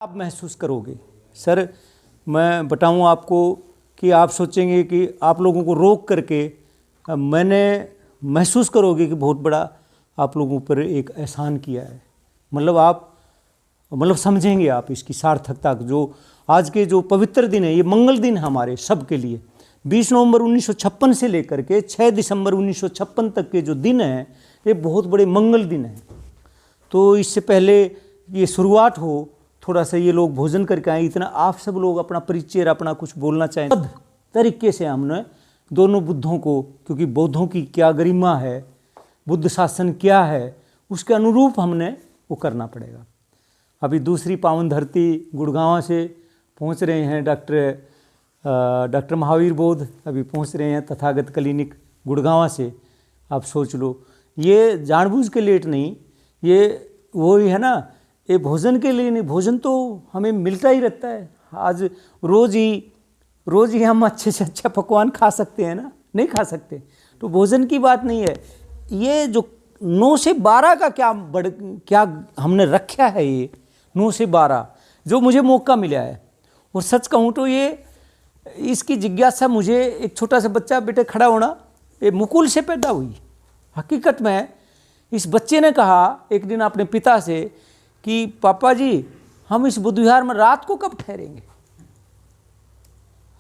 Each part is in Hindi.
आप महसूस करोगे। सर मैं बताऊं आपको कि आप सोचेंगे कि आप लोगों को रोक करके मैंने महसूस करोगे कि बहुत बड़ा आप लोगों पर एक एहसान किया है। मतलब आप समझेंगे आप इसकी सार्थकता। जो आज के जो पवित्र दिन है, ये मंगल दिन है हमारे सब के लिए। 20 नवंबर 1956 से लेकर के 6 दिसंबर 1956 तक के जो दिन हैं, ये बहुत बड़े मंगल दिन हैं। तो इससे पहले ये शुरुआत हो, थोड़ा सा ये लोग भोजन करके आए। इतना आप सब लोग अपना परिचय, अपना कुछ बोलना चाहें तरीके से हमने दोनों बुद्धों को, क्योंकि बौद्धों की क्या गरिमा है, बुद्ध शासन क्या है, उसके अनुरूप हमने वो करना पड़ेगा। अभी दूसरी पावन धरती गुड़गांव से पहुंच रहे हैं डॉक्टर महावीर बोध, अभी पहुंच रहे हैं तथागत क्लिनिक गुड़गांव से। आप सोच लो, ये जानबूझ के लेट नहीं, ये वो ही है ना, ये भोजन के लिए नहीं। भोजन तो हमें मिलता ही रहता है। आज रोज़ ही हम अच्छे से अच्छा पकवान खा सकते हैं ना, नहीं खा सकते। तो भोजन की बात नहीं है। ये जो 9 से 12 का क्या हमने रखा है, ये 9 से 12 जो मुझे मौका मिला है। और सच कहूँ तो ये इसकी जिज्ञासा मुझे एक छोटा सा बच्चा बेटे खड़ा होना, ये मुकुल से पैदा हुई। हकीकत में इस बच्चे ने कहा एक दिन अपने पिता से कि पापा जी, हम इस बुद्ध विहार में रात को कब ठहरेंगे।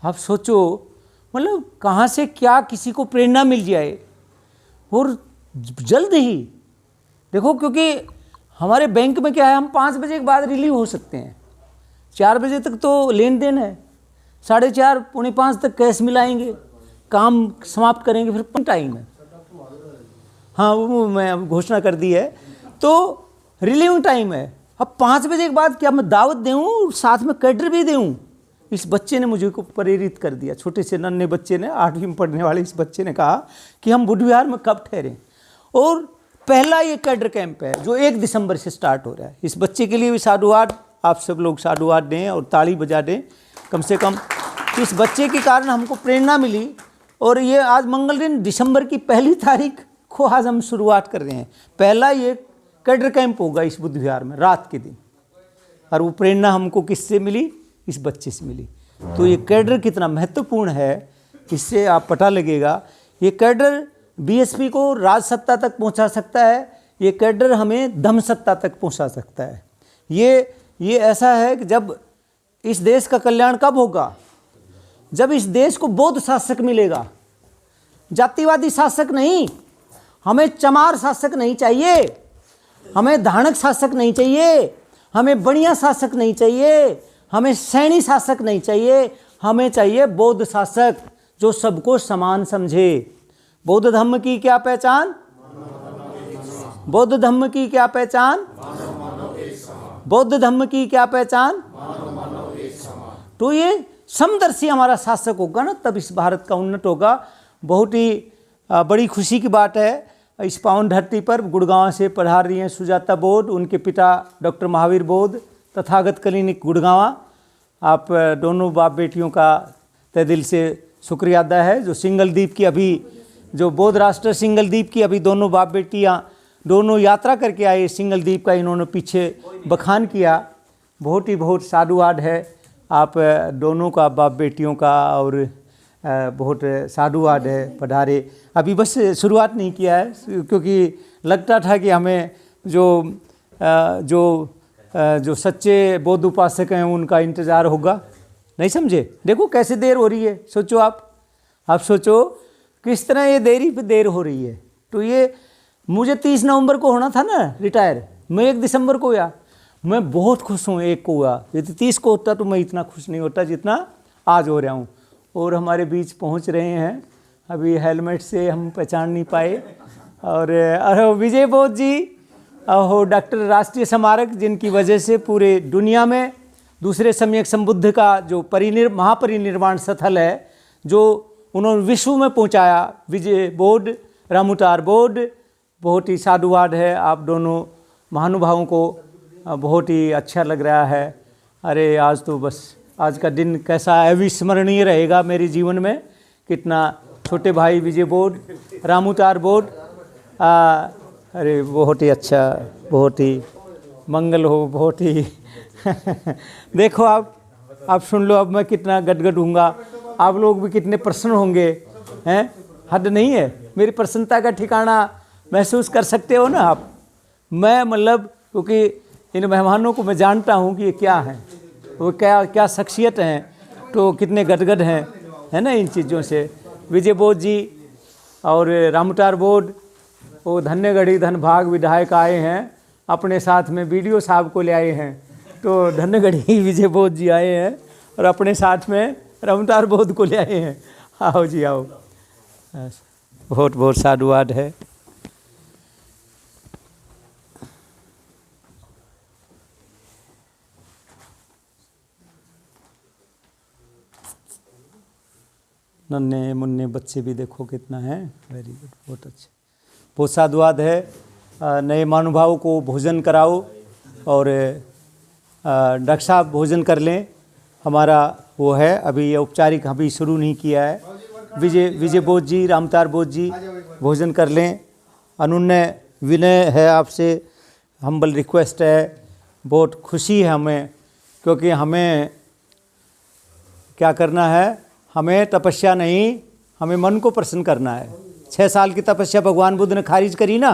आप सोचो, मतलब कहाँ से क्या किसी को प्रेरणा मिल जाए। और जल्द ही देखो, क्योंकि हमारे बैंक में क्या है, हम 5 बजे के बाद रिलीव हो सकते हैं। 4 बजे तक तो लेन देन है, 4:30 पौने 5 तक कैश मिलाएंगे, काम समाप्त करेंगे, फिर टाइम है। हाँ, वो मैं घोषणा कर दी है, तो रिलीविंग टाइम है। अब 5 बजे के बाद क्या मैं दावत दूँ, साथ में कैडर भी दूँ। इस बच्चे ने मुझे को प्रेरित कर दिया। छोटे से नन्हे बच्चे ने, 8वीं में पढ़ने वाले इस बच्चे ने कहा कि हम बुद्ध विहार में कब ठहरें। और पहला ये कैडर कैंप है जो 1 दिसंबर से स्टार्ट हो रहा है। इस बच्चे के लिए भी साधुवाद, आप सब लोग साधुवाद दें और ताली बजा दें। कम से कम इस बच्चे के कारण हमको प्रेरणा मिली। और ये आज मंगल दिन दिसंबर की 1 तारीख को आज हम शुरुआत कर रहे हैं। पहला ये कैडर कैंप होगा इस बुद्ध विहार में रात के दिन। और वो प्रेरणा हमको किससे मिली, इस बच्चे से मिली। तो ये कैडर कितना महत्वपूर्ण है, इससे आप पता लगेगा। ये कैडर बीएसपी को राज सत्ता तक पहुंचा सकता है, ये कैडर हमें धम्म सत्ता तक पहुंचा सकता है। ये ऐसा है कि जब इस देश का कल्याण कब होगा, जब इस देश को बौद्ध शासक मिलेगा, जातिवादी शासक नहीं। हमें चमार शासक नहीं चाहिए, हमें धानक शासक नहीं चाहिए, हमें बढ़िया शासक नहीं चाहिए, हमें सैनी शासक नहीं चाहिए। हमें चाहिए बौद्ध शासक जो सबको समान समझे। बौद्ध धर्म की क्या पहचान, बौद्ध धर्म की क्या पहचान, बौद्ध धर्म की क्या पहचान। तो ये समदर्शी हमारा शासक होगा ना, तब इस भारत का उन्नत होगा। बहुत ही बड़ी खुशी की बात है। इस पावन धरती पर गुड़गांव से पधार रही हैं सुजाता बोध, उनके पिता डॉक्टर महावीर बोध, तथागत क्लिनिक गुड़गांव। आप दोनों बाप बेटियों का तहे दिल से शुक्रिया अदा है। जो सिंगल द्वीप की अभी, जो बौद्ध राष्ट्र सिंगल द्वीप की अभी दोनों बाप बेटियां दोनों यात्रा करके आए सिंगल द्वीप का, इन्होंने पीछे बखान किया। बहुत साधुवाद है आप दोनों का, बाप बेटियों का, और बहुत साधुवाद है पधारे। अभी बस शुरुआत नहीं किया है, क्योंकि लगता था कि हमें जो सच्चे बौद्ध उपासक हैं उनका इंतज़ार होगा। नहीं समझे, देखो कैसे देर हो रही है। सोचो आप सोचो किस तरह ये देरी पे देर हो रही है। तो ये मुझे 30 नवंबर को होना था ना रिटायर, मैं 1 दिसंबर को हुआ। मैं बहुत खुश हूँ 1 को हुआ। यदि 30 को होता तो मैं इतना खुश नहीं होता जितना आज हो रहा हूँ। और हमारे बीच पहुँच रहे हैं, अभी हेलमेट से हम पहचान नहीं पाए। और विजय बोध जी हो, डॉक्टर राष्ट्रीय स्मारक, जिनकी वजह से पूरे दुनिया में दूसरे सम्यक संबुद्ध का जो महापरिनिर्वाण स्थल है, जो उन्होंने विश्व में पहुंचाया, विजय बोध, रामूतार बोध। बहुत ही साधुवाद है आप दोनों महानुभावों को, बहुत ही अच्छा लग रहा है। अरे आज तो बस आज का दिन कैसा अविस्मरणीय रहेगा मेरे जीवन में। कितना छोटे भाई विजय बोध, रामूतार बोध, अरे बहुत ही अच्छा, बहुत ही मंगल हो, बहुत ही देखो आप सुन लो, अब मैं कितना गदगद हूँगा, आप लोग भी कितने प्रसन्न होंगे, हैं? हद नहीं है, मेरी प्रसन्नता का ठिकाना महसूस कर सकते हो ना आप। मैं मतलब क्योंकि इन मेहमानों को मैं जानता हूँ कि ये क्या हैं, वो क्या क्या शख्सियत हैं, तो कितने गदगद हैं, है ना, इन चीज़ों से। विजय बोध जी और रामटार बोर्ड, वो धन्यगढ़ी धनभाग विधायक आए हैं, अपने साथ में बीडीओ साहब को ले आए हैं। तो धन्यगढ़ी विजय बोध जी आए हैं और अपने साथ में रामटार बोध को ले आए हैं। आओ जी आओ, बहुत बहुत साधुवाद है। नन्हे मुन्ने बच्चे भी देखो कितना है, वेरी गुड, बहुत अच्छे, बहुत साधुवाद है। नए महानुभावों को भोजन कराओ और डॉक्टर साहब भोजन कर लें, हमारा वो है, अभी ये औपचारिक अभी शुरू नहीं किया है। विजय बोध जी, रामतार बोध जी भोजन कर लें। अनुन्य विनय है आपसे, हम्बल रिक्वेस्ट है, बहुत खुशी है हमें, क्योंकि हमें क्या करना है, हमें तपस्या नहीं, हमें मन को प्रसन्न करना है। 6 साल की तपस्या भगवान बुद्ध ने खारिज करी ना,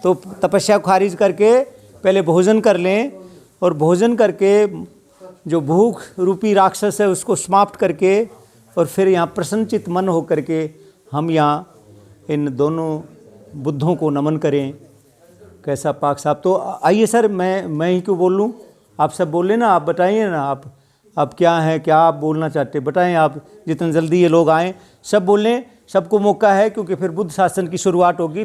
तो तपस्या को खारिज करके पहले भोजन कर लें, और भोजन करके जो भूख रूपी राक्षस है उसको समाप्त करके, और फिर यहाँ प्रसन्नचित मन हो करके हम यहाँ इन दोनों बुद्धों को नमन करें। कैसा पाक साहब, तो आइए सर, मैं ही क्यों बोल लूँ, आप सब बोले ना, आप बताइए ना, आप क्या है, क्या आप बोलना चाहते बताएं, आप जितना जल्दी ये लोग आएँ सब बोलें, सबको मौका है, क्योंकि फिर बुद्ध शासन की शुरुआत होगी।